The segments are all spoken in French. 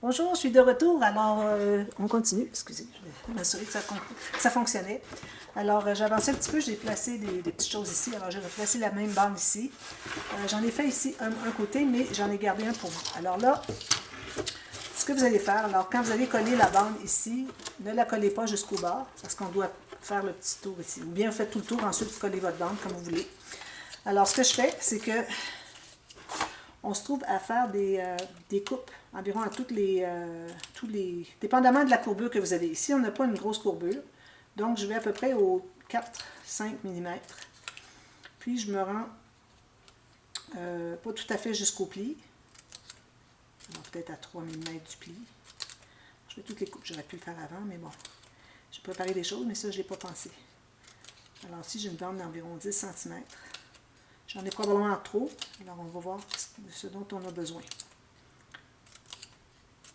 Bonjour, je suis de retour. Alors, on continue. Excusez, je vais m'assurer que ça fonctionnait. Alors, j'ai avancé un petit peu, j'ai placé des petites choses ici. Alors, j'ai replacé la même bande ici. J'en ai fait ici un côté, mais j'en ai gardé un pour vous. Alors là, ce que vous allez faire, alors quand vous allez coller la bande ici, ne la collez pas jusqu'au bord, parce qu'on doit faire le petit tour ici. Ou bien vous faites tout le tour, ensuite vous collez votre bande comme vous voulez. Alors, ce que je fais, c'est que on se trouve à faire des coupes environ à tous les... Dépendamment de la courbure que vous avez. Ici, on n'a pas une grosse courbure. Donc, je vais à peu près au 4-5 mm. Puis, je me rends pas tout à fait jusqu'au pli. Peut-être à 3 mm du pli. Je fais toutes les coupes. J'aurais pu le faire avant, mais bon. J'ai préparé des choses, mais ça, je n'ai pas pensé. Alors, ici, j'ai une bande d'environ 10 cm. J'en ai probablement trop. Alors, on va voir ce dont on a besoin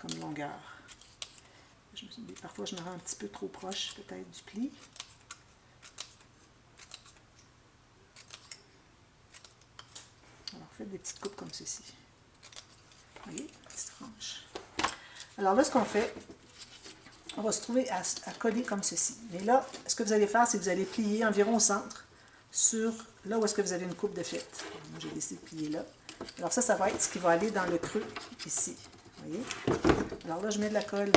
comme longueur. Parfois, je me rends un petit peu trop proche, peut-être, du pli. Alors, faites des petites coupes comme ceci. Vous voyez, petite frange. Alors là, ce qu'on fait, on va se trouver à coller comme ceci. Mais là, ce que vous allez faire, c'est que vous allez plier environ au centre sur là où est-ce que vous avez une coupe de fête. Moi, j'ai décidé de plier là. Alors ça va être ce qui va aller dans le creux ici. Vous voyez? Alors là, je mets de la colle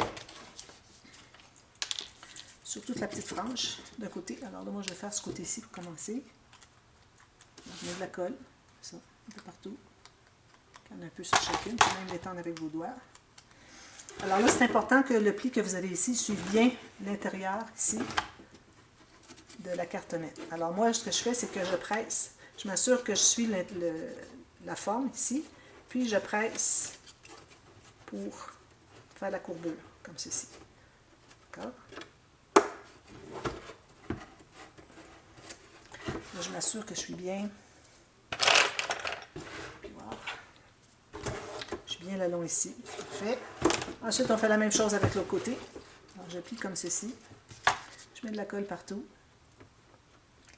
sur toute la petite frange d'un côté. Alors là, moi, je vais faire ce côté-ci pour commencer. Alors, je mets de la colle, ça, un peu partout. Il y en a un peu sur chacune, puis même l'étendre avec vos doigts. Alors là, c'est important que le pli que vous avez ici suive bien l'intérieur, ici, de la cartonnette. Alors moi, ce que je fais, c'est que je presse. Je m'assure que je suis la forme ici, puis je presse pour faire la courbure, comme ceci. D'accord? Là, je m'assure que je suis bien. Voilà. Je suis bien le long ici. Parfait. Ensuite, on fait la même chose avec l'autre côté. Alors, je plie comme ceci. Je mets de la colle partout.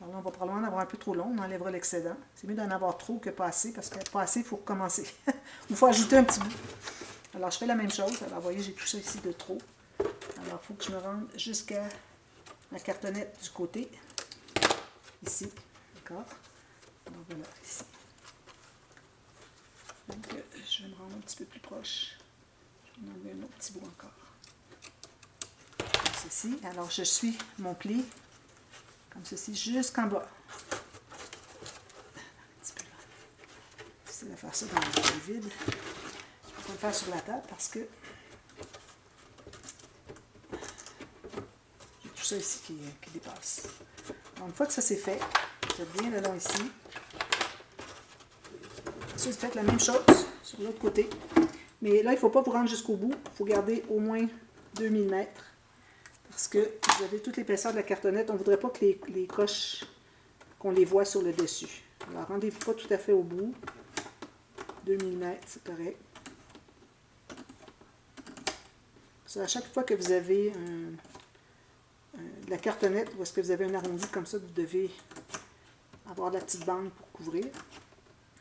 Alors là, on va probablement en avoir un peu trop long. On enlèvera l'excédent. C'est mieux d'en avoir trop que pas assez, parce que pas assez, il faut recommencer. Il faut ajouter un petit bout. Alors, je fais la même chose. Alors, vous voyez, j'ai tout ça ici de trop. Alors, il faut que je me rende jusqu'à la cartonnette du côté. Ici. D'accord? Alors, voilà, ici. Donc, je vais me rendre un petit peu plus proche. Je vais en enlever un autre petit bout encore. Comme ceci. Alors, je suis mon pli, comme ceci, jusqu'en bas. Un petit peu là. J'essaie de faire ça dans le vide. Je ne peux pas le faire sur la table parce que j'ai tout ça ici qui dépasse. Alors, une fois que ça c'est fait, vous êtes bien le long ici. Ensuite, vous faites la même chose sur l'autre côté. Mais là, il ne faut pas vous rendre jusqu'au bout. Il faut garder au moins 2 mm. Parce que vous avez toute l'épaisseur de la cartonnette. On ne voudrait pas que les coches, qu'on les voit sur le dessus. Alors, rendez-vous pas tout à fait au bout. 2 mm, c'est correct. À chaque fois que vous avez de la cartonnette, ou est-ce que vous avez un arrondi comme ça, vous devez avoir de la petite bande pour couvrir.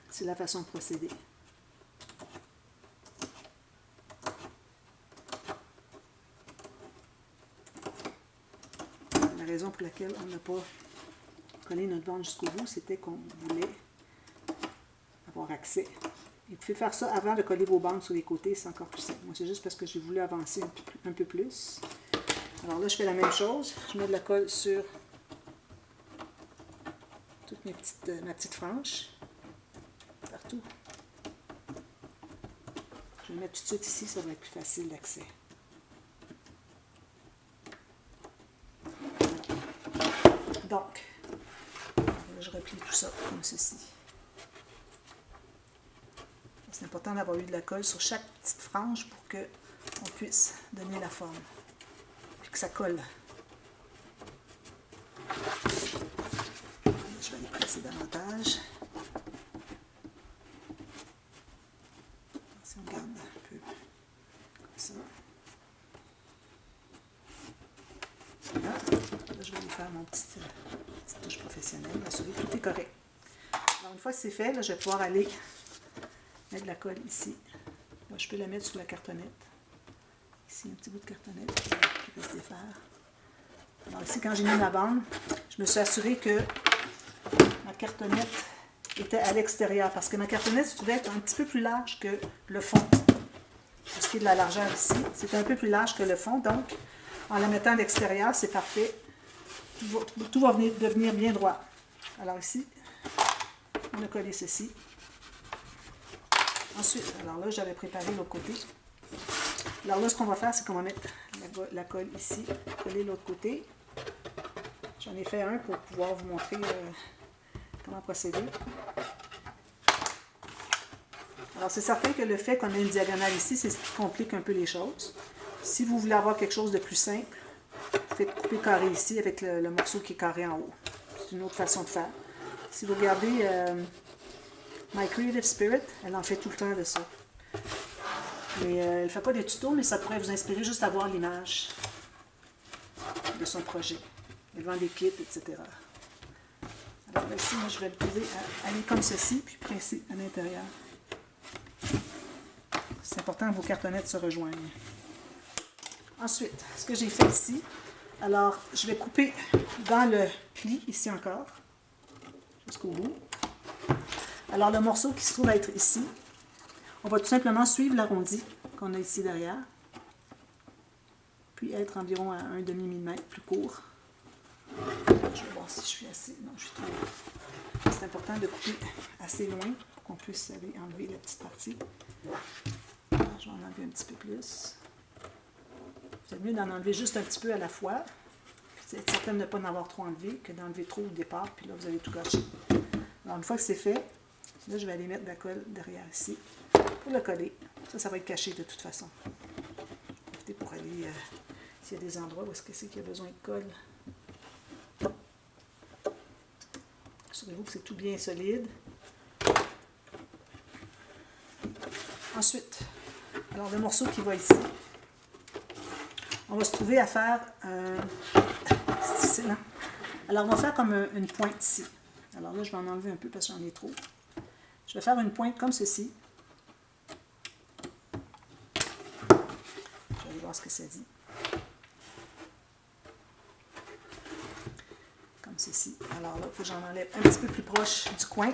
C'est la façon de procéder. La raison pour laquelle on n'a pas collé notre bande jusqu'au bout, c'était qu'on voulait avoir accès. Et vous pouvez faire ça avant de coller vos bandes sur les côtés, c'est encore plus simple. Moi, c'est juste parce que j'ai voulu avancer un peu plus. Alors là, je fais la même chose. Je mets de la colle sur toute ma petite frange. Partout. Je vais mettre tout de suite ici, ça va être plus facile d'accès. Voilà. Donc, je replie tout ça comme ceci. C'est important d'avoir eu de la colle sur chaque petite frange pour qu'on puisse donner la forme. Puis que ça colle. Je vais les presser davantage. Si on garde un peu comme ça. Voilà. Là, je vais aller faire mon petite touche professionnelle. Assurer que tout est correct. Alors, une fois que c'est fait, là, je vais pouvoir aller mettre de la colle ici. Là, je peux la mettre sur la cartonnette. Ici, un petit bout de cartonnette qui peut se défaire. Alors ici, quand j'ai mis ma bande, je me suis assurée que ma cartonnette était à l'extérieur, parce que ma cartonnette se trouvait être un petit peu plus large que le fond. Pour ce qui est de la largeur ici, c'est un peu plus large que le fond, donc en la mettant à l'extérieur, c'est parfait. Tout va devenir bien droit. Alors ici, on a collé ceci. Ensuite, alors là, j'avais préparé l'autre côté. Alors là, ce qu'on va faire, c'est qu'on va mettre la colle ici, coller l'autre côté. J'en ai fait un pour pouvoir vous montrer comment procéder. Alors, c'est certain que le fait qu'on ait une diagonale ici, c'est ce qui complique un peu les choses. Si vous voulez avoir quelque chose de plus simple, faites couper carré ici avec le morceau qui est carré en haut. C'est une autre façon de faire. Si vous regardez My Creative Spirit, elle en fait tout le temps de ça. Mais elle ne fait pas des tutos, mais ça pourrait vous inspirer juste à voir l'image de son projet. Elle vend des kits, etc. Alors ici, moi, je vais le poser à aller comme ceci, puis presser à l'intérieur. C'est important que vos cartonnettes se rejoignent. Ensuite, ce que j'ai fait ici, alors je vais couper dans le pli, ici encore, jusqu'au bout. Alors le morceau qui se trouve être ici, on va tout simplement suivre l'arrondi qu'on a ici derrière, puis être environ à un demi-millimètre plus court. Je vais voir si je suis assez... Non, je suis trop... C'est important de couper assez loin pour qu'on puisse aller enlever la petite partie. Alors, je vais en enlever un petit peu plus. C'est mieux d'en enlever juste un petit peu à la fois. C'est être certain de ne pas en avoir trop enlevé que d'enlever trop au départ, puis là, vous allez tout gâcher. Alors, une fois que c'est fait, là, je vais aller mettre de la colle derrière ici pour le coller. Ça va être caché de toute façon. Profitez pour aller, s'il y a des endroits où est-ce que c'est qu'il y a besoin de colle. Assurez-vous que c'est tout bien solide. Ensuite, alors le morceau qui va ici, on va se trouver à faire, c'est difficile, hein? Alors on va faire comme une pointe ici. Alors là, je vais en enlever un peu parce que j'en ai trop. Je vais faire une pointe comme ceci. Je vais aller voir ce que ça dit. Comme ceci. Alors là, il faut que j'en enlève un petit peu plus proche du coin.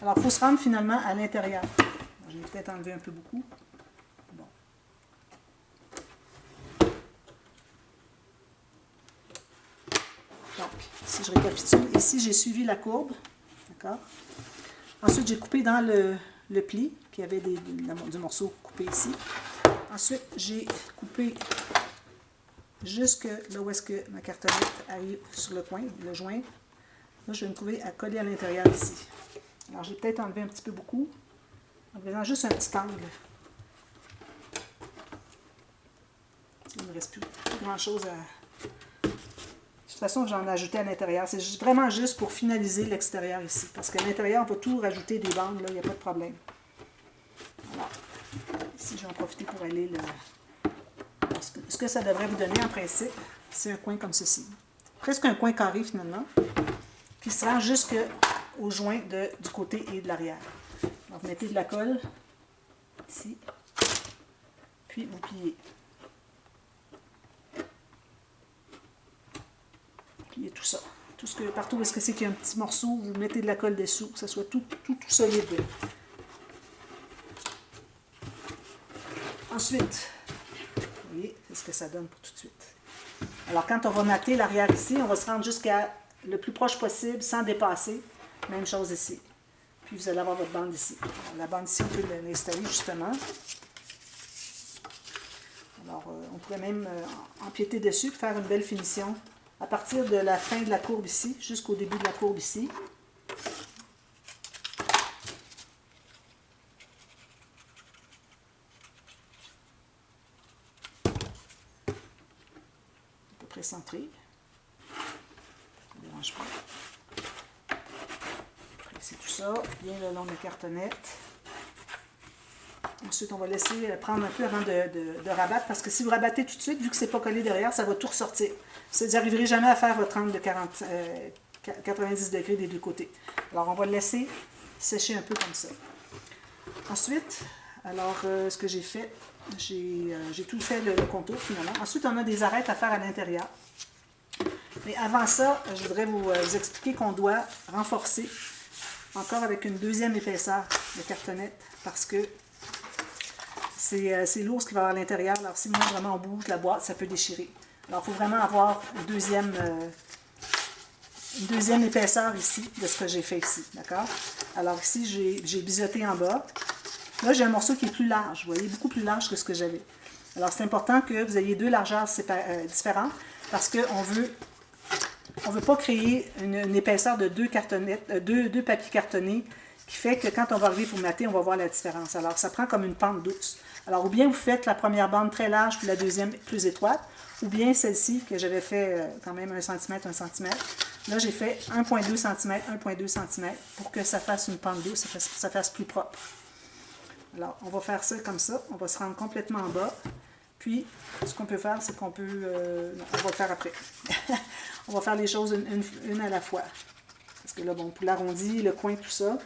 Alors, il faut se rendre finalement à l'intérieur. Je vais peut-être enlever un peu beaucoup. Bon. Donc, si je récapitule, ici, j'ai suivi la courbe. D'accord? Ensuite, j'ai coupé dans le pli, qui avait du morceau coupé ici. Ensuite, j'ai coupé jusque là où est-ce que ma cartonnette arrive sur le coin, le joint. Là, je vais me trouver à coller à l'intérieur ici. Alors, j'ai peut-être enlevé un petit peu beaucoup, en faisant juste un petit angle. Il ne me reste plus grand-chose à... De toute façon, j'en ai ajouté à l'intérieur. C'est vraiment juste pour finaliser l'extérieur ici. Parce qu'à l'intérieur, on peut tout rajouter des bandes, là, il n'y a pas de problème. Alors, ici, je vais en profiter pour aller le... Ce que ça devrait vous donner en principe, c'est un coin comme ceci. Presque un coin carré finalement, qui se rend jusqu'au joint du côté et de l'arrière. Donc, vous mettez de la colle ici, puis vous pliez. Pliez tout ça. Partout où est-ce que c'est qu'il y a un petit morceau, vous mettez de la colle dessous, que ce soit tout solide. Ensuite, vous voyez, c'est ce que ça donne pour tout de suite. Alors, quand on va mater l'arrière ici, on va se rendre jusqu'à le plus proche possible sans dépasser. Même chose ici. Puis, vous allez avoir votre bande ici. Alors, la bande ici, on peut l'installer justement. Alors, on pourrait même empiéter dessus pour faire une belle finition à partir de la fin de la courbe ici jusqu'au début de la courbe ici. Centré. Ça ne dérange pas. Presser tout ça, bien le long de la cartonnette. Ensuite, on va laisser prendre un peu avant de rabattre, parce que si vous rabattez tout de suite, vu que ce n'est pas collé derrière, ça va tout ressortir. Vous n'arriverez jamais à faire votre angle de 90 degrés des deux côtés. Alors, on va le laisser sécher un peu comme ça. Ensuite, Alors, ce que j'ai fait, j'ai tout fait le contour finalement. Ensuite, on a des arêtes à faire à l'intérieur. Mais avant ça, je voudrais vous expliquer qu'on doit renforcer encore avec une deuxième épaisseur de cartonnette parce que c'est lourd ce qu'il va y avoir à l'intérieur. Alors, si moi vraiment on bouge la boîte, ça peut déchirer. Alors, il faut vraiment avoir une deuxième épaisseur ici de ce que j'ai fait ici. D'accord? Alors, ici, j'ai biseauté en bas. Là, j'ai un morceau qui est plus large. Vous voyez, beaucoup plus large que ce que j'avais. Alors, c'est important que vous ayez deux largeurs différentes parce qu'on veut. On ne veut pas créer une épaisseur de deux papiers cartonnés qui fait que quand on va arriver pour mater, on va voir la différence. Alors, ça prend comme une pente douce. Alors, ou bien vous faites la première bande très large, puis la deuxième plus étroite, ou bien celle-ci, que j'avais fait quand même 1 cm, 1 cm. Là, j'ai fait 1,2 cm, 1,2 cm pour que ça fasse une pente douce, ça fasse plus propre. Alors, on va faire ça comme ça. On va se rendre complètement en bas. Puis, ce qu'on peut faire, c'est qu'on peut... non, on va le faire après. On va faire les choses une à la fois. Parce que là, bon, pour l'arrondi, le coin, tout ça.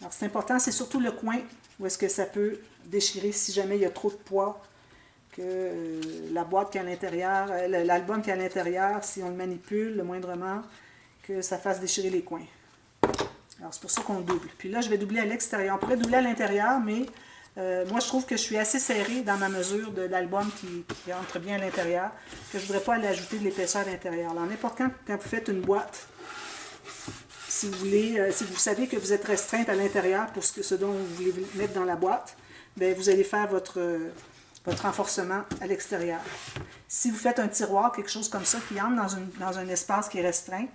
Alors, c'est important, c'est surtout le coin où est-ce que ça peut déchirer si jamais il y a trop de poids, que la boîte qui est à l'intérieur, l'album qui est à l'intérieur, si on le manipule le moindrement, que ça fasse déchirer les coins. Alors, c'est pour ça qu'on double. Puis là, je vais doubler à l'extérieur. On pourrait doubler à l'intérieur, mais moi, je trouve que je suis assez serrée dans ma mesure de l'album qui entre bien à l'intérieur, que je ne voudrais pas aller ajouter de l'épaisseur à l'intérieur. Alors, n'importe quand vous faites une boîte, si vous voulez, si vous savez que vous êtes restreinte à l'intérieur pour ce dont vous voulez mettre dans la boîte, bien, vous allez faire votre renforcement à l'extérieur. Si vous faites un tiroir, quelque chose comme ça, qui entre dans un espace qui est restreint,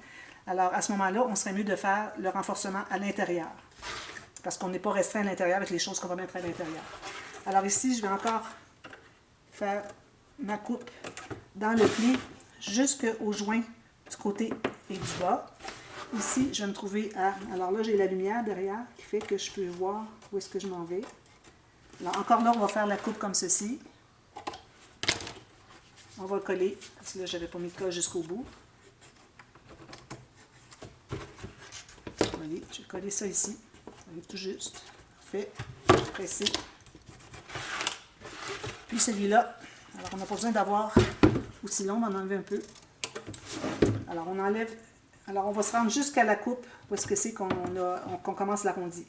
alors à ce moment-là, on serait mieux de faire le renforcement à l'intérieur. Parce qu'on n'est pas restreint à l'intérieur avec les choses qu'on va mettre à l'intérieur. Alors ici, je vais encore faire ma coupe dans le pli jusqu'au joint du côté et du bas. Ici, je vais me trouver à... Alors là, j'ai la lumière derrière qui fait que je peux voir où est-ce que je m'en vais. Alors encore là, on va faire la coupe comme ceci. On va le coller, parce que là, je n'avais pas mis de colle jusqu'au bout. Voyez, je vais coller ça ici. Tout juste. Parfait. Pressé. Puis celui-là, alors on n'a pas besoin d'avoir aussi long, on va en enlever un peu. Alors on enlève, alors on va se rendre jusqu'à la coupe où est-ce que c'est qu'on commence l'arrondi.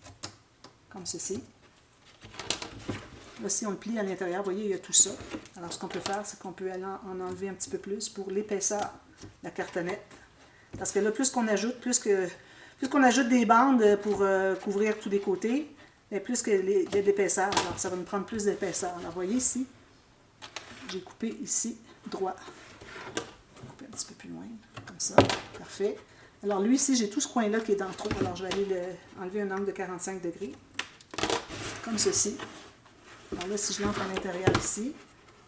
Comme ceci. Là, si on le plie à l'intérieur, vous voyez, il y a tout ça. Alors ce qu'on peut faire, c'est qu'on peut aller en enlever un petit peu plus pour l'épaisseur de la cartonnette. Parce que là, plus qu'on ajoute, plus qu'on ajoute des bandes pour couvrir tous les côtés, et plus qu'il y a d'épaisseur. Alors, ça va nous prendre plus d'épaisseur. Alors, vous voyez ici, j'ai coupé ici, droit. Je vais couper un petit peu plus loin, comme ça. Parfait. Alors, lui, ici, j'ai tout ce coin-là qui est dans le trou. Alors, je vais aller enlever un angle de 45 degrés, comme ceci. Alors là, si je l'entre à l'intérieur ici,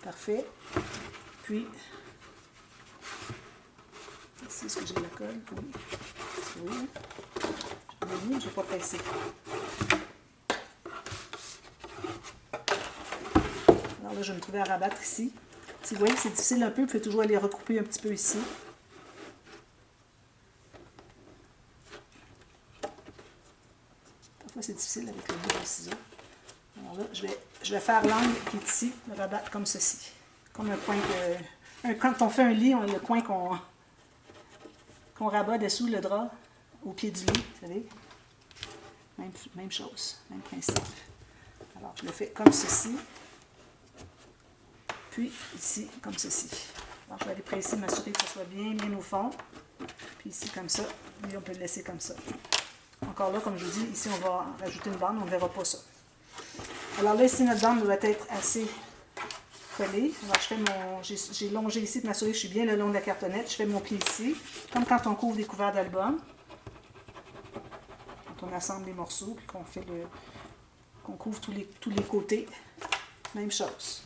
parfait. Puis, ici, est-ce que j'ai la colle? Oui. Oui. Je ne vais pas presser. Alors là, je vais me trouver à rabattre ici. Si vous voyez que c'est difficile un peu, vous pouvez toujours aller recouper un petit peu ici. Parfois, c'est difficile avec le bout de ciseau. Alors là, je vais faire l'angle qui est ici, le rabattre comme ceci. Comme un coin que... quand on fait un lit, on a le coin qu'on rabat dessous le drap, au pied du lit, vous savez. Même chose, même principe. Alors, je le fais comme ceci. Puis, ici, comme ceci. Alors, je vais aller presser, m'assurer que ça soit bien au fond. Puis ici, comme ça. Et on peut le laisser comme ça. Encore là, comme je vous dis, ici, on va rajouter une bande, on ne verra pas ça. Alors là, ici, notre bande doit être assez collée. Alors, j'ai longé ici pour m'assurer que je suis bien le long de la cartonnette. Je fais mon pied ici, comme quand on couvre des couverts d'album. Quand on assemble les morceaux, puis qu'on couvre tous les côtés. Même chose.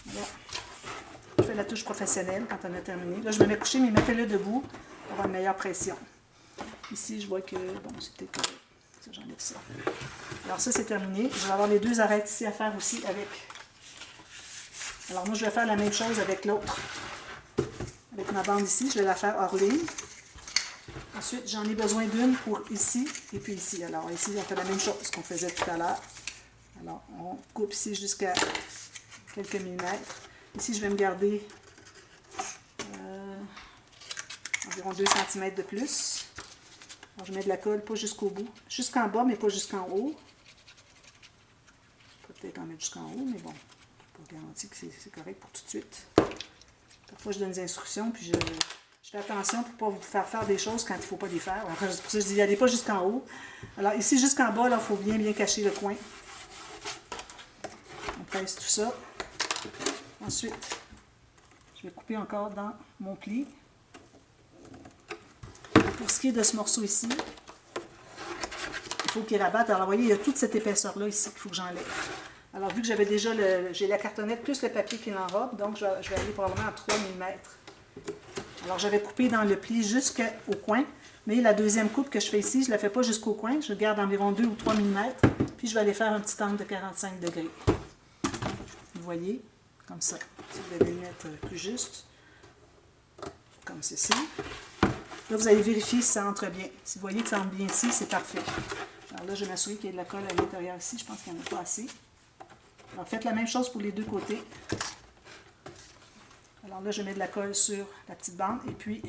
Voilà. Je fais la touche professionnelle quand on a terminé. Là, je me mets coucher, mais mettez-le debout pour avoir une meilleure pression. Ici, je vois que, bon, c'est peut-être correct. Ça, j'enlève ça. Alors ça, c'est terminé. Je vais avoir les deux arêtes ici à faire aussi avec. Alors moi, je vais faire la même chose avec l'autre. Avec ma bande ici, je vais la faire hors ligne. Ensuite, j'en ai besoin d'une pour ici et puis ici. Alors ici, on fait la même chose qu'on faisait tout à l'heure. Alors, on coupe ici jusqu'à quelques millimètres. Ici, je vais me garder environ 2 cm de plus. Alors, je mets de la colle, pas jusqu'au bout. Jusqu'en bas, mais pas jusqu'en haut. Peut-être en mettre jusqu'en haut, mais bon, pas garanti que c'est correct pour tout de suite. Parfois, je donne des instructions, puis je fais attention pour ne pas vous faire des choses quand il ne faut pas les faire. Alors, pour ça, je dis, n'allez pas jusqu'en haut. Alors, ici, jusqu'en bas, il faut bien cacher le coin. On presse tout ça. Ensuite, je vais couper encore dans mon pli. Pour ce qui est de ce morceau ici, il faut qu'il rabatte. Alors, vous voyez, il y a toute cette épaisseur-là ici qu'il faut que j'enlève. Alors, vu que j'avais déjà j'ai la cartonnette plus le papier qui l'enrobe, donc je vais aller probablement à 3 mm. Alors, j'avais coupé dans le pli jusqu'au coin, mais la deuxième coupe que je fais ici, je ne la fais pas jusqu'au coin. Je garde environ 2 ou 3 mm, puis je vais aller faire un petit angle de 45 degrés. Vous voyez, comme ça. Si vous allez le mettre plus juste, comme ceci. Là, vous allez vérifier si ça entre bien. Si vous voyez que ça entre bien ici, c'est parfait. Alors là, je vais m'assurer qu'il y ait de la colle à l'intérieur ici. Je pense qu'il n'y en a pas assez. Alors, faites la même chose pour les deux côtés. Alors là, je mets de la colle sur la petite bande et puis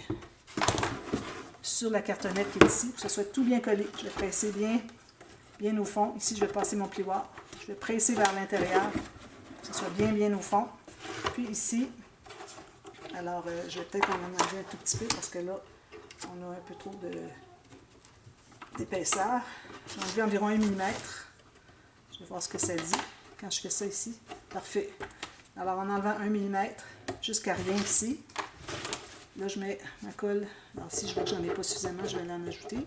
sur la cartonnette qui est ici, pour que ce soit tout bien collé. Je vais presser bien au fond. Ici, je vais passer mon plioir. Je vais presser vers l'intérieur, pour que ce soit bien au fond. Puis ici, alors je vais peut-être en enlever un tout petit peu parce que là, on a un peu trop d'épaisseur. J'ai enlevé environ 1 mm. Je vais voir ce que ça dit quand je fais ça ici. Parfait. Alors, en enlevant 1 mm jusqu'à rien ici, là, je mets ma colle. Alors, si je vois que j'en ai pas suffisamment, je vais l'en ajouter.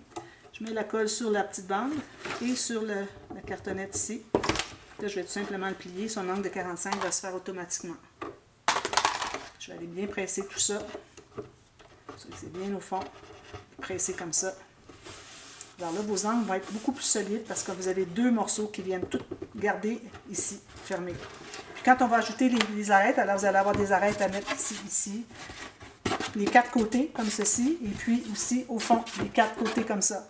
Je mets la colle sur la petite bande et sur la cartonnette ici. Là, je vais tout simplement le plier. Son angle de 45 va se faire automatiquement. Je vais aller bien presser tout ça. C'est bien au fond. Presser comme ça. Alors là, vos angles vont être beaucoup plus solides parce que vous avez deux morceaux qui viennent tout garder ici, fermés. Puis quand on va ajouter les arêtes, alors vous allez avoir des arêtes à mettre ici, les quatre côtés comme ceci, et puis aussi au fond, les quatre côtés comme ça.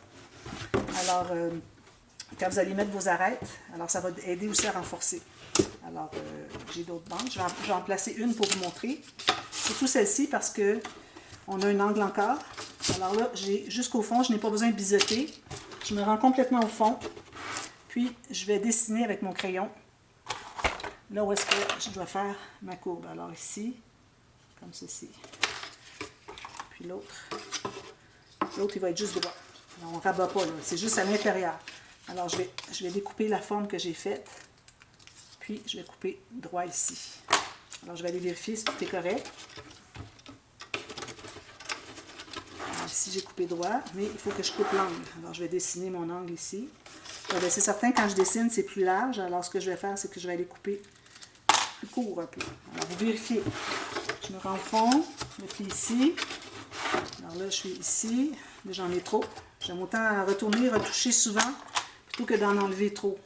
Alors, quand vous allez mettre vos arêtes, alors ça va aider aussi à renforcer. Alors, j'ai d'autres bandes. Je vais en placer une pour vous montrer. Surtout celle-ci parce que on a un angle encore. Alors là, j'ai jusqu'au fond, je n'ai pas besoin de biseauter. Je me rends complètement au fond. Puis, je vais dessiner avec mon crayon. Là où est-ce que je dois faire ma courbe. Alors ici, comme ceci. Puis l'autre. L'autre, il va être juste droit. Alors, on ne rabat pas, là. C'est juste à l'intérieur. Alors, je vais découper la forme que j'ai faite. Puis, je vais couper droit ici. Alors, je vais aller vérifier si tout est correct. Alors, ici, j'ai coupé droit, mais il faut que je coupe l'angle. Alors, je vais dessiner mon angle ici. C'est certain, quand je dessine, c'est plus large. Alors, ce que je vais faire, c'est que je vais aller couper plus court un peu. Alors, vous vérifiez. Je me rends au fond, je me plie ici. Alors là, je suis ici. Là, j'en ai trop. J'aime autant retourner, retoucher souvent, plutôt que d'en enlever trop.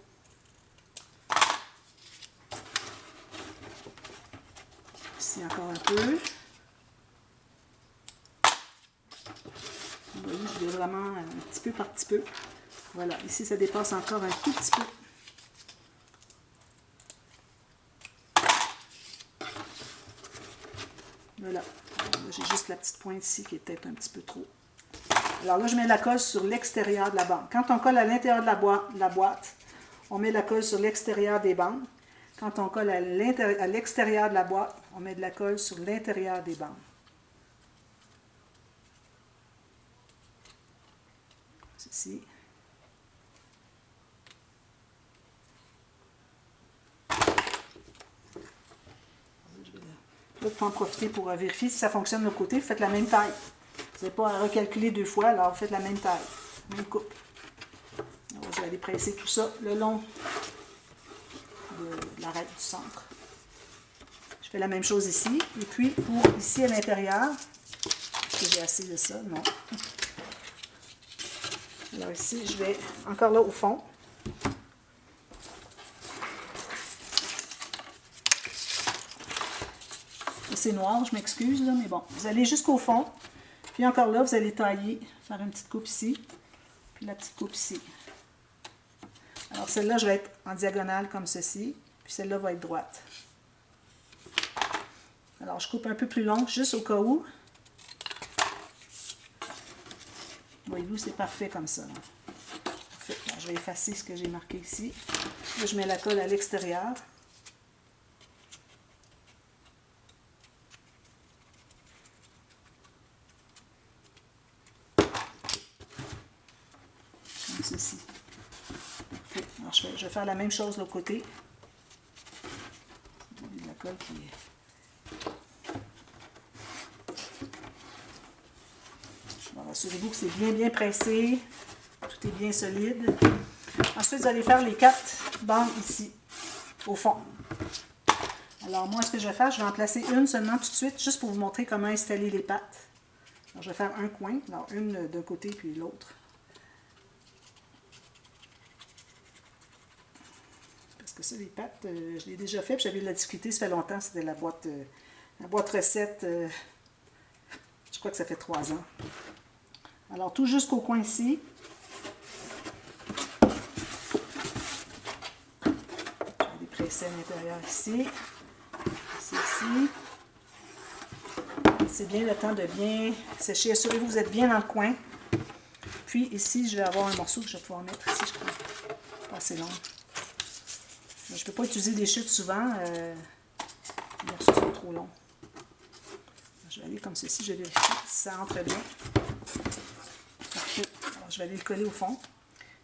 Ici, encore un peu. Vous voyez, je vais vraiment un petit peu par petit peu. Voilà, ici, ça dépasse encore un tout petit peu. Voilà. J'ai juste la petite pointe ici qui est peut-être un petit peu trop. Alors là, je mets la colle sur l'extérieur de la bande. Quand on colle à l'intérieur de la boîte, on met la colle sur l'extérieur des bandes. Quand on colle à l'extérieur de la boîte, on met de la colle sur l'intérieur des bandes. Ceci. Je vais en profiter pour vérifier si ça fonctionne de l'autre côté. Vous faites la même taille. Vous n'avez pas à recalculer deux fois, alors vous faites la même taille, même coupe. Alors, je vais aller presser tout ça le long de l'arête du centre. Je fais la même chose ici. Et puis, pour ici à l'intérieur, est-ce que j'ai assez de ça? Non. Alors ici, je vais encore là au fond. C'est noir, je m'excuse, mais bon. Vous allez jusqu'au fond. Puis encore là, vous allez tailler, faire une petite coupe ici, puis la petite coupe ici. Alors celle-là, je vais être en diagonale comme ceci, puis celle-là va être droite. Alors je coupe un peu plus long, juste au cas où. Voyez-vous, c'est parfait comme ça. Parfait. Alors, je vais effacer ce que j'ai marqué ici. Là, je mets la colle à l'extérieur. Comme ceci. Parfait. Alors, je vais faire la même chose de l'autre côté. Il y a de la colle qui est... Assurez-vous que c'est bien pressé, tout est bien solide. Ensuite, vous allez faire les 4 bandes ici, au fond. Alors moi, ce que je vais faire, je vais en placer une seulement tout de suite, juste pour vous montrer comment installer les pattes. Alors, je vais faire un coin, alors une d'un côté puis l'autre. Parce que ça, les pattes, je l'ai déjà fait, puis j'avais de la difficulté, ça fait longtemps, c'était la boîte recette, je crois que ça fait 3 ans. Alors, tout jusqu'au coin ici. Je vais les presser à l'intérieur ici. Ici. C'est bien le temps de bien sécher. Assurez-vous que vous êtes bien dans le coin. Puis ici, je vais avoir un morceau que je vais pouvoir mettre ici, je crois. Pas assez long. Je ne peux pas utiliser des chutes souvent. Les morceaux sont trop longs. Je vais aller comme ceci, je vérifie si ça entre bien. Alors, je vais aller le coller au fond.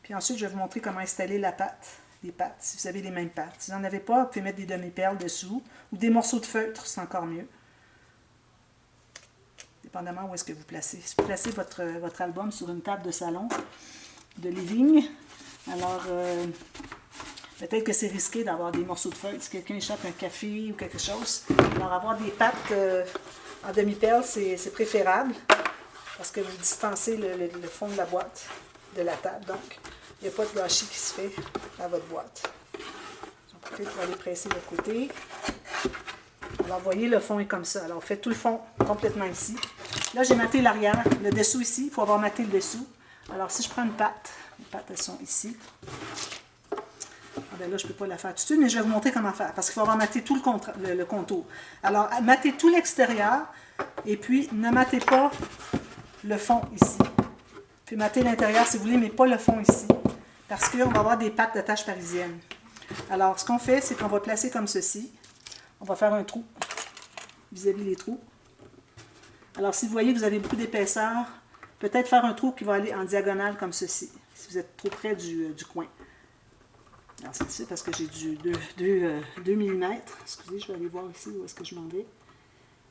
Puis ensuite, je vais vous montrer comment installer la pâte, les pattes, si vous avez les mêmes pattes. Si vous n'en avez pas, vous pouvez mettre des demi-perles dessous ou des morceaux de feutre, c'est encore mieux. Dépendamment où est-ce que vous placez. Si vous placez votre album sur une table de salon, de living, alors peut-être que c'est risqué d'avoir des morceaux de feutre. Si quelqu'un échappe un café ou quelque chose, alors avoir des pattes en demi-perles, c'est préférable. Parce que vous distancez le fond de la boîte de la table. Donc, il n'y a pas de gâchis qui se fait à votre boîte. J'en profite pour aller presser de l'autre côté. Alors, vous voyez, le fond est comme ça. Alors, faites tout le fond complètement ici. Là, j'ai matté l'arrière, le dessous ici. Il faut avoir matté le dessous. Alors, si je prends une patte, les pattes, elles sont ici. Ah ben là, je ne peux pas la faire tout de suite, mais je vais vous montrer comment faire. Parce qu'il faut avoir matté tout le contour. Alors, mattez tout l'extérieur. Et puis, ne mattez pas le fond ici. Puis mater l'intérieur si vous voulez, mais pas le fond ici. Parce qu'on va avoir des pattes de taches parisiennes. Alors, ce qu'on fait, c'est qu'on va placer comme ceci. On va faire un trou vis-à-vis les trous. Alors, si vous voyez que vous avez beaucoup d'épaisseur, peut-être faire un trou qui va aller en diagonale comme ceci, si vous êtes trop près du coin. Alors, c'est ici parce que j'ai du 2 mm. Excusez, je vais aller voir ici où est-ce que je m'en vais.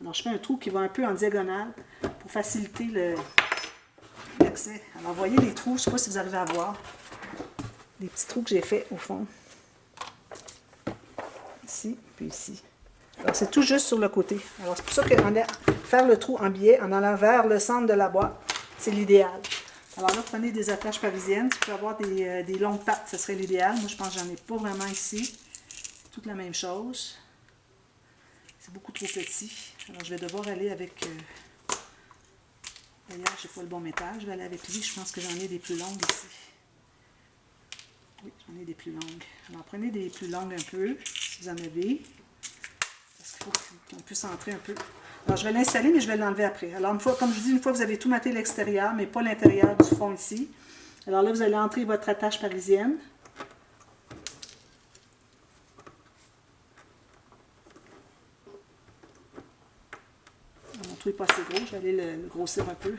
Alors, je fais un trou qui va un peu en diagonale pour faciliter l'accès. Alors, vous voyez les trous, je ne sais pas si vous arrivez à voir. Les petits trous que j'ai faits au fond. Ici, puis ici. Alors, c'est tout juste sur le côté. Alors, c'est pour ça que faire le trou en biais, en allant vers le centre de la boîte, c'est l'idéal. Alors là, prenez des attaches parisiennes. Si vous pouvez avoir des longues pattes, ce serait l'idéal. Moi, je pense que j'en ai pas vraiment ici. Toute la même chose. C'est beaucoup trop petit. Alors, je vais devoir aller avec... D'ailleurs, je n'ai pas le bon métal. Je vais aller avec lui. Je pense que j'en ai des plus longues ici. Oui, j'en ai des plus longues. Alors, prenez des plus longues un peu, si vous en avez. Parce qu'il faut qu'on puisse entrer un peu. Alors, je vais l'installer, mais je vais l'enlever après. Alors, une fois, comme je dis, une fois que vous avez tout matté l'extérieur, mais pas l'intérieur du fond ici. Alors là, vous allez entrer votre attache parisienne. Mon trou n'est pas assez gros, je vais aller le grossir un peu.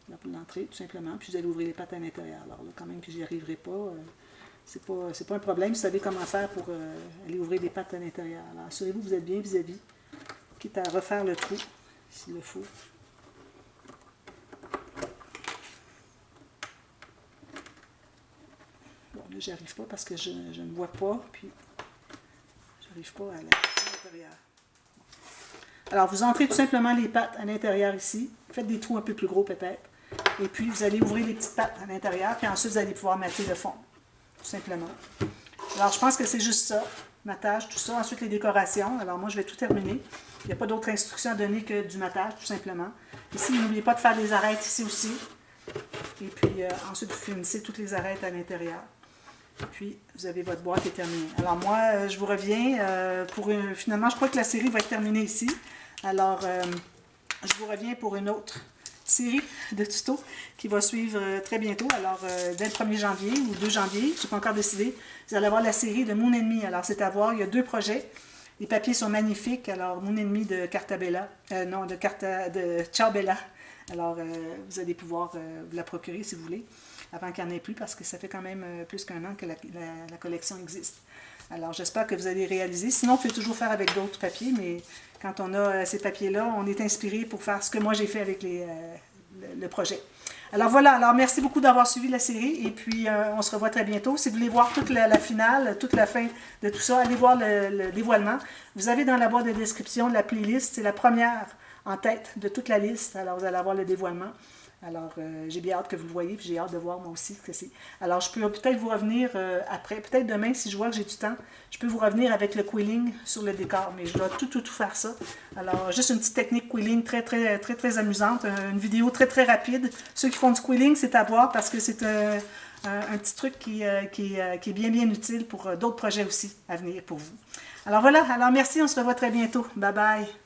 Là, pour l'entrée, tout simplement. Puis vous allez ouvrir les pattes à l'intérieur. Alors là, quand même que j'y arriverai pas, c'est pas un problème. Vous savez comment faire pour aller ouvrir les pattes à l'intérieur. Alors assurez-vous que vous êtes bien vis-à-vis, quitte à refaire le trou, s'il le faut. Bon, là, j'y arrive pas parce que je ne vois pas, puis j'arrive pas à l'intérieur. Alors, vous entrez tout simplement les pattes à l'intérieur ici. Faites des trous un peu plus gros peut-être. Et puis, vous allez ouvrir les petites pattes à l'intérieur. Puis ensuite, vous allez pouvoir mater le fond. Tout simplement. Alors, je pense que c'est juste ça. matage, tout ça. Ensuite, les décorations. Alors, moi, je vais tout terminer. Il n'y a pas d'autres instructions à donner que du matage, tout simplement. Ici, n'oubliez pas de faire les arêtes ici aussi. Et puis, ensuite, vous finissez toutes les arêtes à l'intérieur. Puis, vous avez votre boîte qui est terminée. Alors, moi, je vous reviens pour une... Finalement, je crois que la série va être terminée ici. Alors, je vous reviens pour une autre série de tutos qui va suivre très bientôt. Alors, dès le 1er janvier ou 2 janvier, je n'ai pas encore décidé, vous allez avoir la série de Moon Enemy. Alors, c'est à voir. Il y a 2 projets. Les papiers sont magnifiques. Alors, Moon Enemy de Cartabella. Non, de Ciao Bella. Alors, vous allez pouvoir vous la procurer si vous voulez, avant qu'il n'y en ait plus, parce que ça fait quand même plus qu'un an que la collection existe. Alors, j'espère que vous allez réaliser. Sinon, on peut toujours faire avec d'autres papiers, mais quand on a ces papiers-là, on est inspiré pour faire ce que moi j'ai fait avec le projet. Alors voilà, alors merci beaucoup d'avoir suivi la série, et puis on se revoit très bientôt. Si vous voulez voir toute la finale, toute la fin de tout ça, allez voir le dévoilement. Vous avez dans la boîte de description la playlist, c'est la première en tête de toute la liste, alors vous allez avoir le dévoilement. Alors, j'ai bien hâte que vous le voyez, puis j'ai hâte de voir moi aussi ce que c'est. Alors, je peux peut-être vous revenir après, peut-être demain, si je vois que j'ai du temps, je peux vous revenir avec le quilling sur le décor, mais je dois tout faire ça. Alors, juste une petite technique quilling très amusante, une vidéo très rapide. Ceux qui font du quilling, c'est à voir parce que c'est un petit truc qui est bien utile pour d'autres projets aussi à venir pour vous. Alors voilà, alors merci, on se revoit très bientôt. Bye bye!